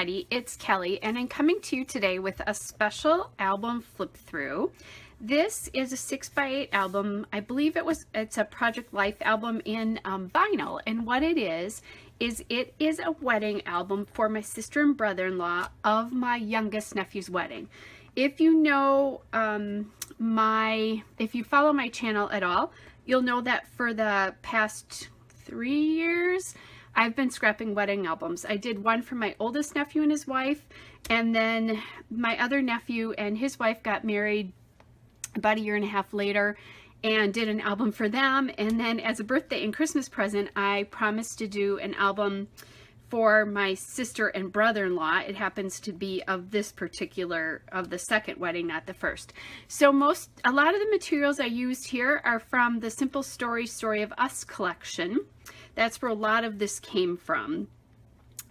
everybody, it's Kelly, and I'm coming to you today with a special album flip through. This is a 6x8 album. I believe it's a Project Life album in vinyl, and what it is it is a wedding album for my sister and brother-in-law of my youngest nephew's wedding. If you know if you follow my channel at all, you'll know that for the past 3 years I've been scrapping wedding albums. I did one for my oldest nephew and his wife, and then my other nephew and his wife got married about 1.5 years later and did an album for them. And then as a birthday and Christmas present, I promised to do an album for my sister and brother-in-law. It happens to be of the second wedding, not the first. So a lot of the materials I used here are from the Simple Story of Us collection. That's where a lot of this came from.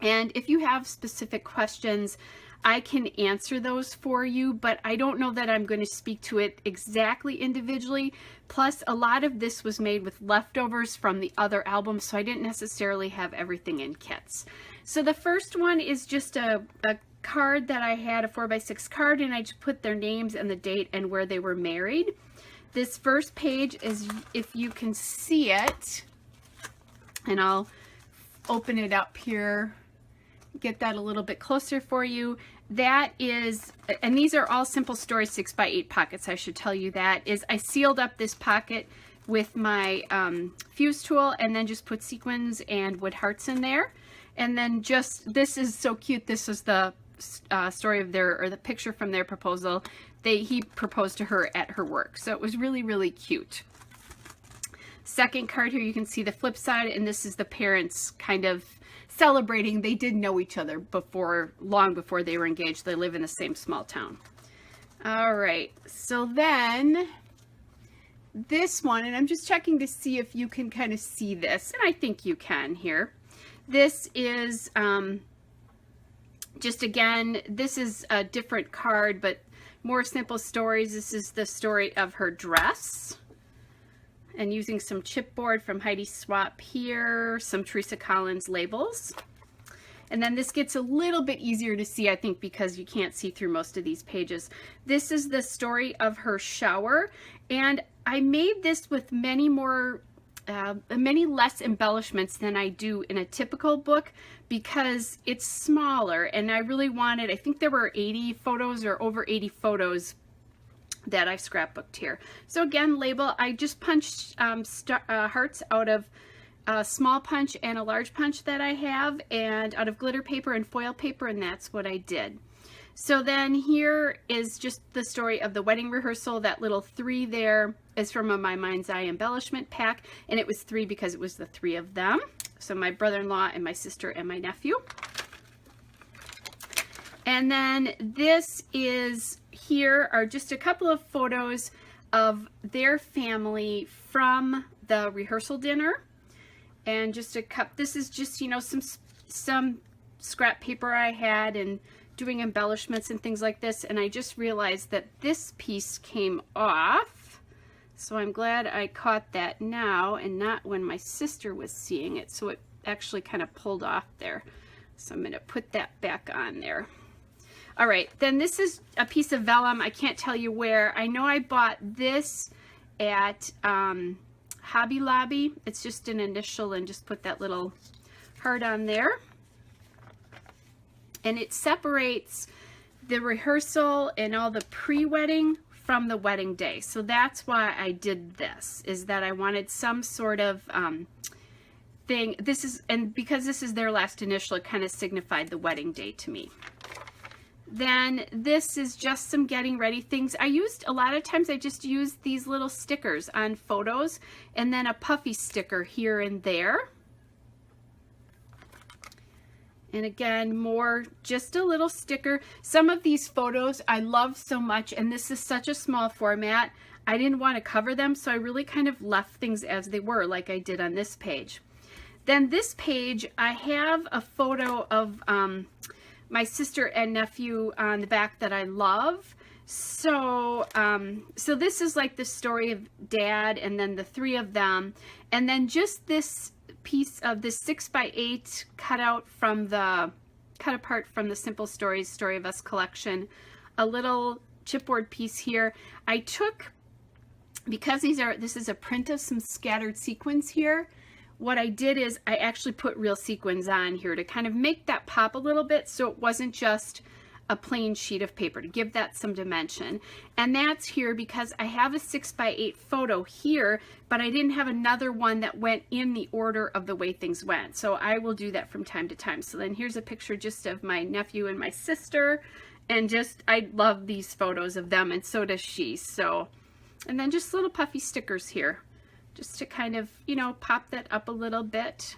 And if you have specific questions, I can answer those for you, but I don't know that I'm going to speak to it exactly individually. Plus, a lot of this was made with leftovers from the other albums, so I didn't necessarily have everything in kits. So the first one is just a card that I had, a 4x6 card, and I just put their names and the date and where they were married. This first page is, if you can see it, and I'll open it up here, get that a little bit closer for you. That is, and these are all Simple Story 6x8 pockets, I should tell you that, is I sealed up this pocket with my fuse tool and then just put sequins and wood hearts in there. And then this is so cute. This is the story of the picture from their proposal. He proposed to her at her work. So it was really, really cute. Second card here, you can see the flip side, and this is the parents kind of celebrating. They did know each other long before they were engaged. They live in the same small town. All right, so then this one, and I'm just checking to see if you can kind of see this, and I think you can here. This is just, again, this is a different card, but more Simple Stories. This is the story of her dress, and using some chipboard from Heidi Swapp here, some Teresa Collins labels. And then this gets a little bit easier to see, I think, because you can't see through most of these pages. This is the story of her shower, and I made this with many less embellishments than I do in a typical book because it's smaller, and I really wanted, I think there were 80 photos or over 80 photos that I scrapbooked here. So again, label, I just punched hearts out of a small punch and a large punch that I have, and out of glitter paper and foil paper, and that's what I did. So then here is just the story of the wedding rehearsal. That little 3 there is from My Mind's Eye embellishment pack, and it was 3 because it was the 3 of them. So my brother-in-law and my sister and my nephew. And then this is, here are just a couple of photos of their family from the rehearsal dinner. And just a cup, this is just, you know, some scrap paper I had and doing embellishments and things like this. And I just realized that this piece came off. So I'm glad I caught that now and not when my sister was seeing it. So it actually kind of pulled off there. So I'm going to put that back on there. All right, then this is a piece of vellum. I can't tell you where. I know I bought this at Hobby Lobby. It's just an initial, and just put that little heart on there. And it separates the rehearsal and all the pre-wedding from the wedding day. So that's why I did this, is that I wanted some sort of thing. And because this is their last initial, it kind of signified the wedding day to me. Then this is just some getting ready things. A lot of times I just use these little stickers on photos, and then a puffy sticker here and there. And again, just a little sticker. Some of these photos I love so much, and this is such a small format, I didn't want to cover them, so I really kind of left things as they were, like I did on this page. Then this page, I have a photo of my sister and nephew on the back that I love. So this is like the story of Dad and then the 3 of them, and then just this piece of this 6x8 cutout from the cut apart from the Simple Stories Story of Us collection, a little chipboard piece here. I took, because this is a print of some scattered sequins here, what I did is I actually put real sequins on here to kind of make that pop a little bit, so it wasn't just a plain sheet of paper, to give that some dimension. And that's here because I have a 6x8 photo here, but I didn't have another one that went in the order of the way things went. So I will do that from time to time. So then here's a picture just of my nephew and my sister, and just, I love these photos of them, and so does she. So, and then just little puffy stickers here, just to kind of, you know, pop that up a little bit.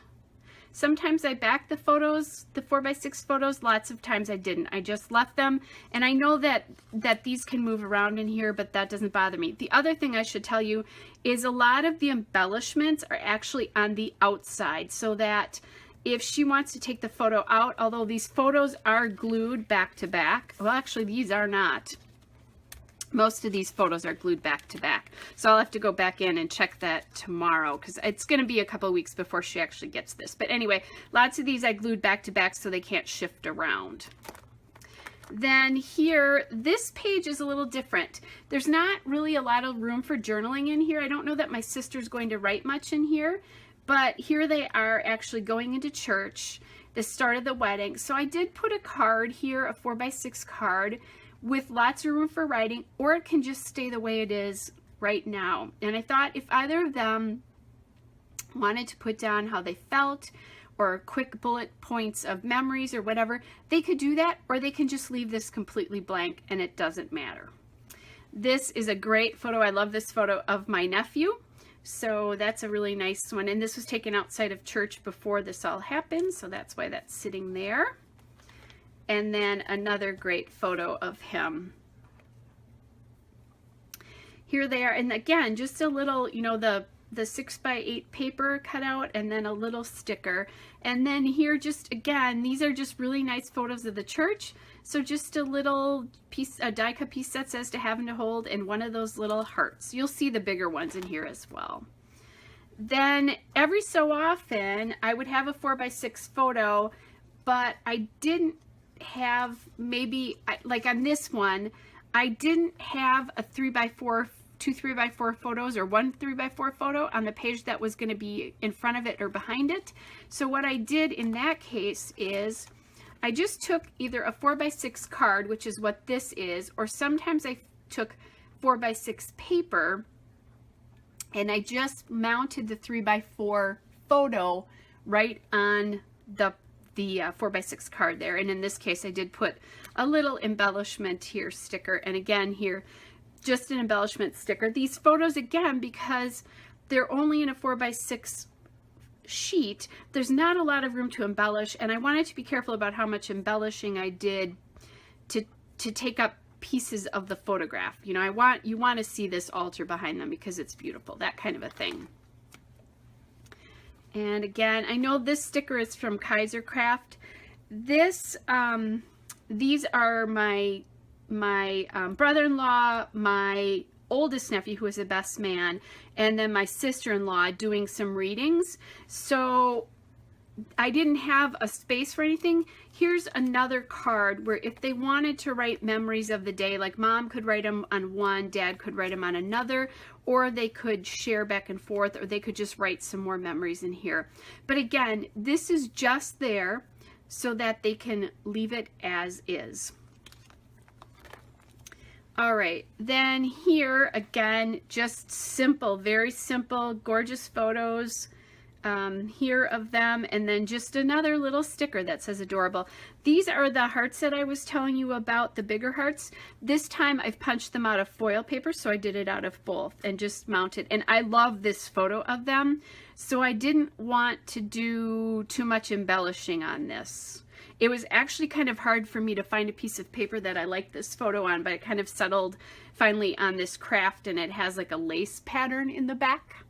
Sometimes I back the photos, the 4x6 photos, lots of times I didn't. I just left them, and I know that these can move around in here, but that doesn't bother me. The other thing I should tell you is a lot of the embellishments are actually on the outside, so that if she wants to take the photo out, although these photos are glued back to back, well, actually these are not. Most of these photos are glued back to back. So I'll have to go back in and check that tomorrow, because it's going to be a couple weeks before she actually gets this. But anyway, lots of these I glued back to back so they can't shift around. Then here, this page is a little different. There's not really a lot of room for journaling in here. I don't know that my sister's going to write much in here, but here they are actually going into church, the start of the wedding. So I did put a card here, a 4x6 card, with lots of room for writing, or it can just stay the way it is right now. And I thought if either of them wanted to put down how they felt, or quick bullet points of memories or whatever, they could do that, or they can just leave this completely blank and it doesn't matter. This is a great photo. I love this photo of my nephew. So that's a really nice one. And this was taken outside of church before this all happened, so that's why that's sitting there. And then another great photo of him. Here they are, and again, just a little, you know, the 6x8 paper cut out, and then a little sticker. And then here, just again, these are just really nice photos of the church. So just a little piece, a die cut piece that says to have and to hold, and one of those little hearts. You'll see the bigger ones in here as well. Then every so often, I would have a 4x6 photo, but I didn't have, maybe like on this one, I didn't have a 3x4, two 3x4 photos, or one 3x4 photo on the page that was going to be in front of it or behind it. So what I did in that case is I just took either a 4x6 card, which is what this is, or sometimes I took 4x6 paper and I just mounted the 3x4 photo right on the 4x6 card there. And in this case, I did put a little embellishment here sticker, and again here, just an embellishment sticker. These photos, again, because they're only in a 4x6 sheet, there's not a lot of room to embellish, and I wanted to be careful about how much embellishing I did to take up pieces of the photograph. You know, you want to see this altar behind them because it's beautiful, that kind of a thing. And again, I know this sticker is from Kaiser Craft. This, these are my brother-in-law, my oldest nephew, who is the best man, and then my sister-in-law doing some readings. So I didn't have a space for anything. Here's another card where if they wanted to write memories of the day, like mom could write them on one, dad could write them on another, or they could share back and forth, or they could just write some more memories in here. But again, this is just there so that they can leave it as is. All right, then here again, just simple, very simple, gorgeous photos here of them, and then just another little sticker that says adorable. These are the hearts that I was telling you about, the bigger hearts. This time I've punched them out of foil paper, so I did it out of both and just mounted. And I love this photo of them, so I didn't want to do too much embellishing on this. It was actually kind of hard for me to find a piece of paper that I liked this photo on, but I kind of settled finally on this craft, and it has like a lace pattern in the back.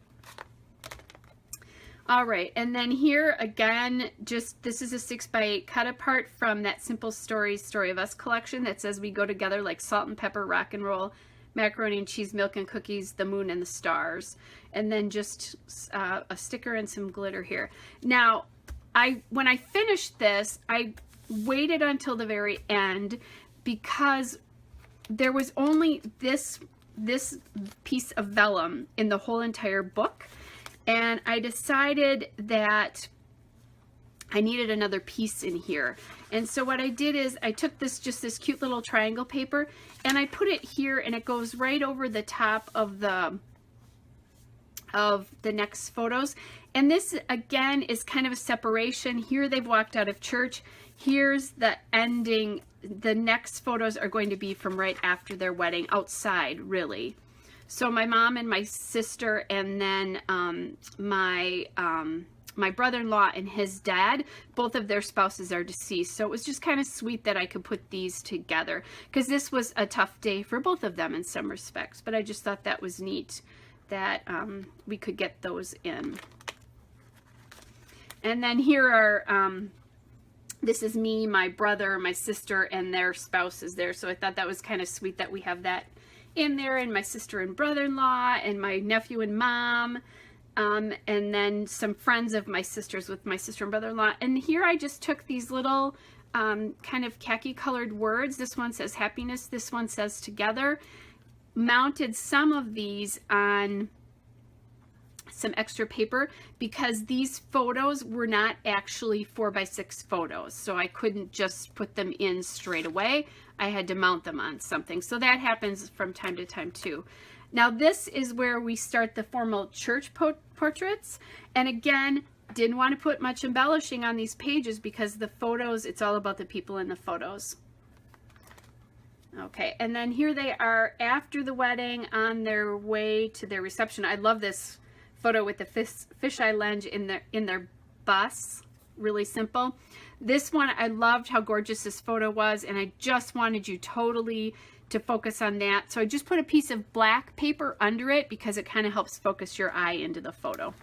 All right, and then here again, just this is a 6x8 cut apart from that Simple Stories Story of Us collection that says we go together like salt and pepper, rock and roll, macaroni and cheese, milk and cookies, the moon and the stars. And then just a sticker and some glitter here. Now, when I finished this, I waited until the very end because there was only this piece of vellum in the whole entire book, and I decided that I needed another piece in here. And so what I did is I took just this cute little triangle paper and I put it here, and it goes right over the top of the next photos. And this again is kind of a separation. Here they've walked out of church. Here's the ending. The next photos are going to be from right after their wedding, outside really. So my mom and my sister, and then my brother-in-law and his dad, both of their spouses are deceased. So it was just kind of sweet that I could put these together, because this was a tough day for both of them in some respects. But I just thought that was neat that we could get those in. And then here are, this is me, my brother, my sister, and their spouses there. So I thought that was kind of sweet that we have that in there, and my sister and brother-in-law, and my nephew and mom. And then some friends of my sister's with my sister and brother-in-law. And here I just took these little kind of khaki colored words. This one says happiness. This one says together. Mounted some of these on some extra paper because these photos were not actually 4x6 photos. So I couldn't just put them in straight away. I had to mount them on something. So that happens from time to time too. Now this is where we start the formal church portraits. And again, didn't want to put much embellishing on these pages because the photos, it's all about the people in the photos. Okay, and then here they are after the wedding on their way to their reception. I love this photo with the fisheye lens in their bus. Really simple. This one, I loved how gorgeous this photo was, and I just wanted you totally to focus on that. So I just put a piece of black paper under it because it kind of helps focus your eye into the photo.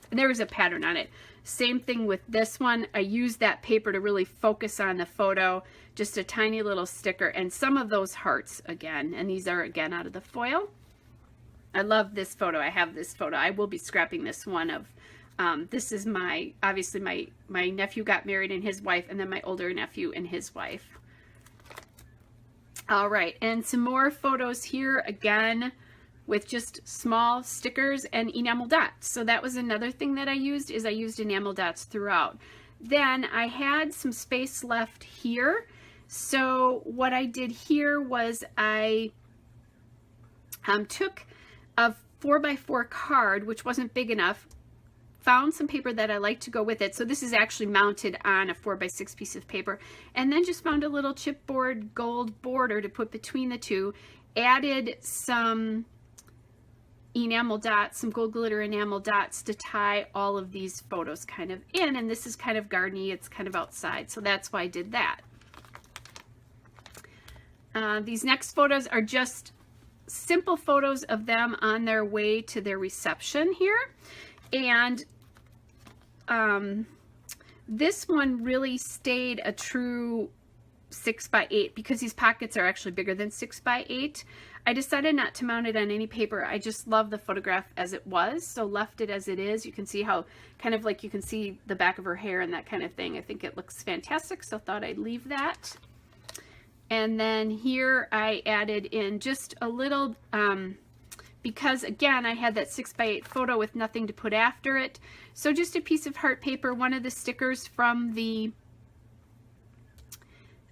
And there was a pattern on it. Same thing with this one. I used that paper to really focus on the photo. Just a tiny little sticker and some of those hearts again. And these are again out of the foil. I love this photo. I have this photo. I will be scrapping this one of, this is obviously my nephew got married and his wife, and then my older nephew and his wife. All right, and some more photos here again with just small stickers and enamel dots. So that was another thing that I used, is I used enamel dots throughout. Then I had some space left here. So what I did here was I took a 4x4 card, which wasn't big enough, found some paper that I like to go with it. So this is actually mounted on a 4x6 piece of paper, and then just found a little chipboard gold border to put between the two, added some enamel dots, some gold glitter enamel dots to tie all of these photos kind of in. And this is kind of gardeny, it's kind of outside, so that's why I did that. These next photos are just simple photos of them on their way to their reception here. And this one really stayed a true 6x8 because these pockets are actually bigger than 6x8. I decided not to mount it on any paper. I just love the photograph as it was, so left it as it is. You can see how kind of like you can see the back of her hair and that kind of thing. I think it looks fantastic, so thought I'd leave that. And then here I added in just a little, because again, I had that 6x8 photo with nothing to put after it. So just a piece of heart paper, one of the stickers from the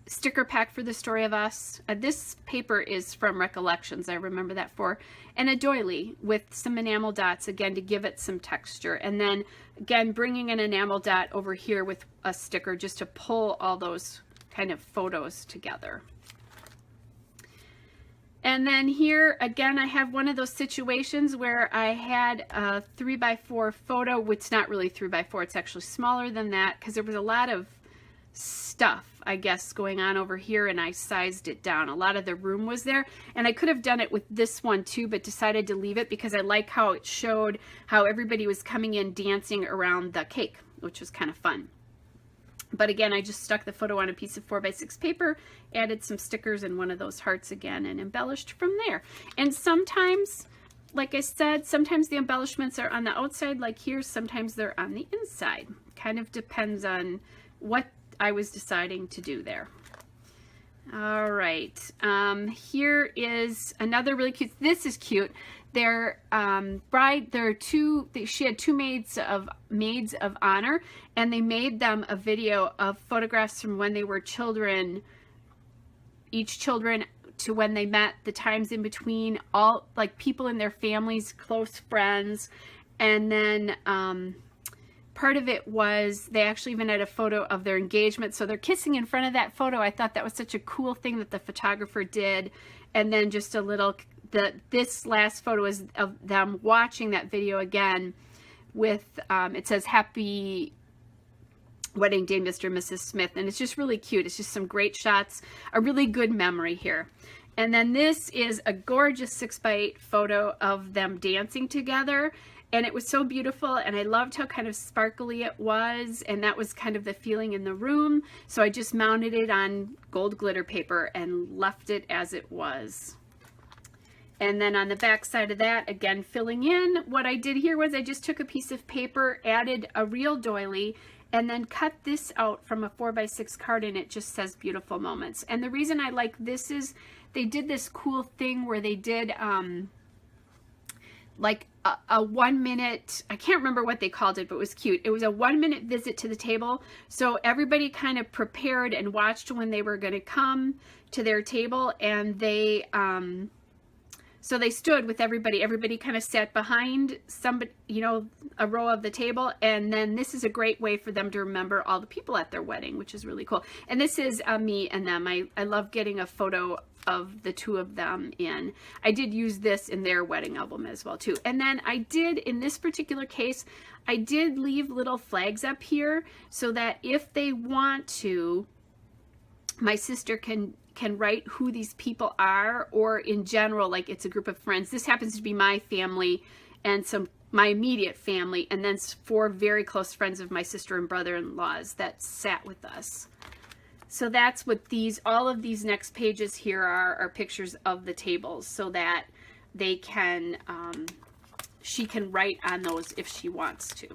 sticker pack for The Story of Us. This paper is from Recollections, I remember that for. And a doily with some enamel dots, again, to give it some texture. And then, again, bringing an enamel dot over here with a sticker just to pull all those kind of photos together. And then here, again, I have one of those situations where I had a 3x4 photo, which is not really 3x4, it's actually smaller than that, because there was a lot of stuff, I guess, going on over here, and I sized it down. A lot of the room was there, and I could have done it with this one too, but decided to leave it because I like how it showed how everybody was coming in dancing around the cake, which was kind of fun. But again, I just stuck the photo on a piece of 4x6 paper, added some stickers and one of those hearts again, and embellished from there. And sometimes, like I said, sometimes the embellishments are on the outside like here, sometimes they're on the inside. Kind of depends on what I was deciding to do there. All right, here is another really cute, this is cute. Their she had two maids of honor, and they made them a video of photographs from when they were children, each children to when they met, the times in between, all like people in their families, close friends. And then part of it was they actually even had a photo of their engagement, so they're kissing in front of that photo. I thought that was such a cool thing that the photographer did. And then just a little, this last photo is of them watching that video again with it says happy wedding day, Mr. and Mrs. Smith, and it's just really cute. It's just some great shots, a really good memory here. And then this is a gorgeous 6x8 photo of them dancing together. And it was so beautiful, and I loved how kind of sparkly it was, and that was kind of the feeling in the room. So I just mounted it on gold glitter paper and left it as it was. And then on the back side of that, again, filling in, what I did here was I just took a piece of paper, added a real doily, and then cut this out from a 4x6 card, and it just says beautiful moments. And the reason I like this is they did this cool thing where they did like a 1 minute, I can't remember what they called it, but it was cute. It was a 1 minute visit to the table. So everybody kind of prepared and watched when they were going to come to their table, and they, so they stood with everybody. Everybody kind of sat behind somebody, you know, a row of the table. And then this is a great way for them to remember all the people at their wedding, which is really cool. And this is me and them. I love getting a photo of the two of them in. I did use this in their wedding album as well too. And then I did, in this particular case, I did leave little flags up here so that if they want to, my sister can write who these people are, or in general, like it's a group of friends. This happens to be my family and my immediate family, and then 4 very close friends of my sister and brother-in-laws that sat with us. So that's what all of these next pages here are pictures of the tables, so that they can, she can write on those if she wants to.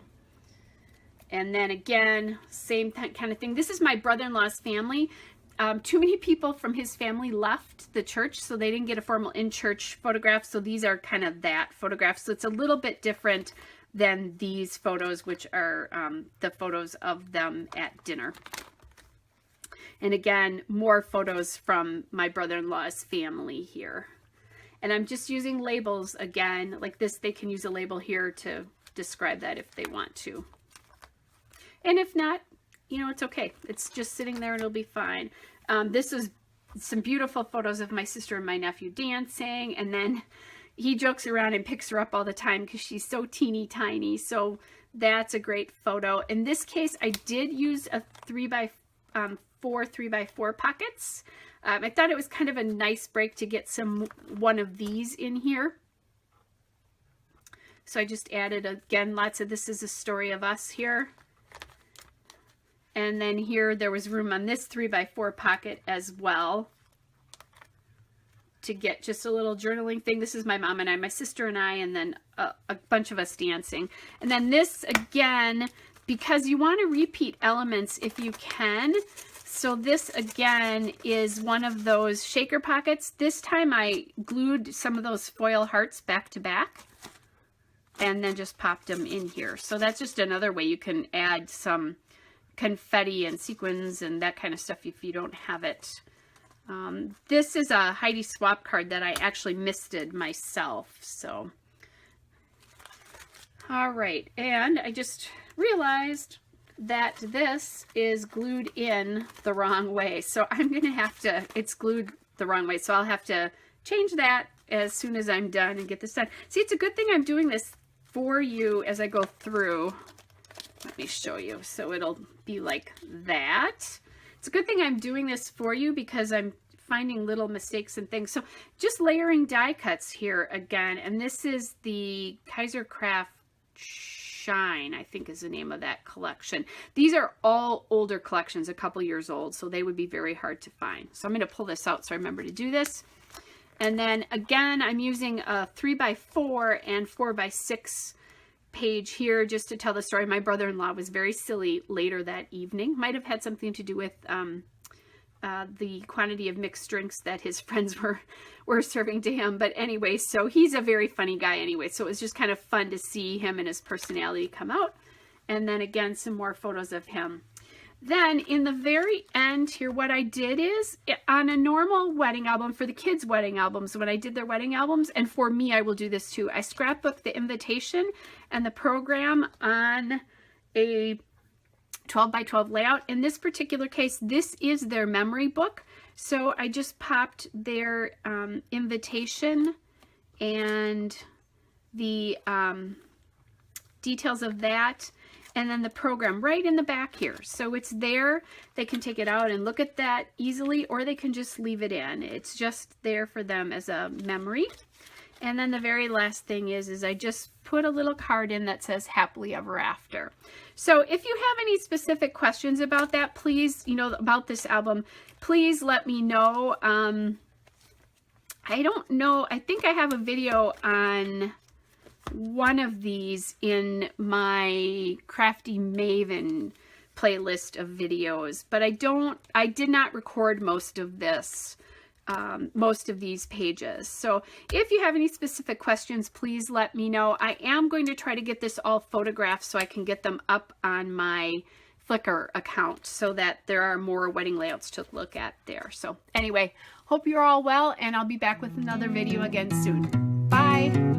And then again, same kind of thing. This is my brother-in-law's family. Too many people from his family left the church, so they didn't get a formal in-church photograph. So these are kind of that photograph. So it's a little bit different than these photos, which are the photos of them at dinner. And again, more photos from my brother-in-law's family here. And I'm just using labels again, like this. They can use a label here to describe that if they want to. And if not, you know, it's okay. It's just sitting there and it'll be fine. This is some beautiful photos of my sister and my nephew dancing. And then he jokes around and picks her up all the time because she's so teeny tiny. So that's a great photo. In this case, I did use a 3x4 3x4 pockets. I thought it was kind of a nice break to get one of these in here. So I just added, again, lots of, this is a story of us here. And then here there was room on this 3x4 pocket as well to get just a little journaling thing. This is my mom and I, my sister and I, and then a bunch of us dancing. And then this, again, because you want to repeat elements if you can. So this, again, is one of those shaker pockets. This time I glued some of those foil hearts back to back and then just popped them in here. So that's just another way you can add some confetti and sequins and that kind of stuff if you don't have it. This is a Heidi Swap card that I actually misted myself. So, all right, and I just realized that this is glued in the wrong way. So I'm going to have to, it's glued the wrong way. So I'll have to change that as soon as I'm done and get this done. See, it's a good thing I'm doing this for you as I go through. Let me show you. So it'll be like that. It's a good thing I'm doing this for you because I'm finding little mistakes and things. So just layering die cuts here again. And this is the Kaiser Craft Shine, I think is the name of that collection. These are all older collections, a couple years old, so they would be very hard to find. So I'm going to pull this out so I remember to do this. And then again, I'm using a 3x4 and 4x6 page here just to tell the story. My brother-in-law was very silly later that evening. Might have had something to do with the quantity of mixed drinks that his friends were serving to him. But anyway, so he's a very funny guy anyway. So it was just kind of fun to see him and his personality come out. And then again, some more photos of him. Then in the very end here, what I did is on a normal wedding album for the kids' wedding albums, when I did their wedding albums, and for me, I will do this too. I scrapbook the invitation and the program on a 12 by 12 layout. In this particular case, this is their memory book. So I just popped their invitation and the details of that, and then the program right in the back here. So it's there. They can take it out and look at that easily, or they can just leave it in. It's just there for them as a memory. And then the very last thing is I just put a little card in that says happily ever after. So if you have any specific questions about that, please, about this album, please let me know. I don't know. I think I have a video on one of these in my Crafty Maven playlist of videos, but I did not record most of this, most of these pages. So if you have any specific questions, please let me know. I am going to try to get this all photographed so I can get them up on my Flickr account so that there are more wedding layouts to look at there. So anyway, hope you're all well, and I'll be back with another video again soon. Bye.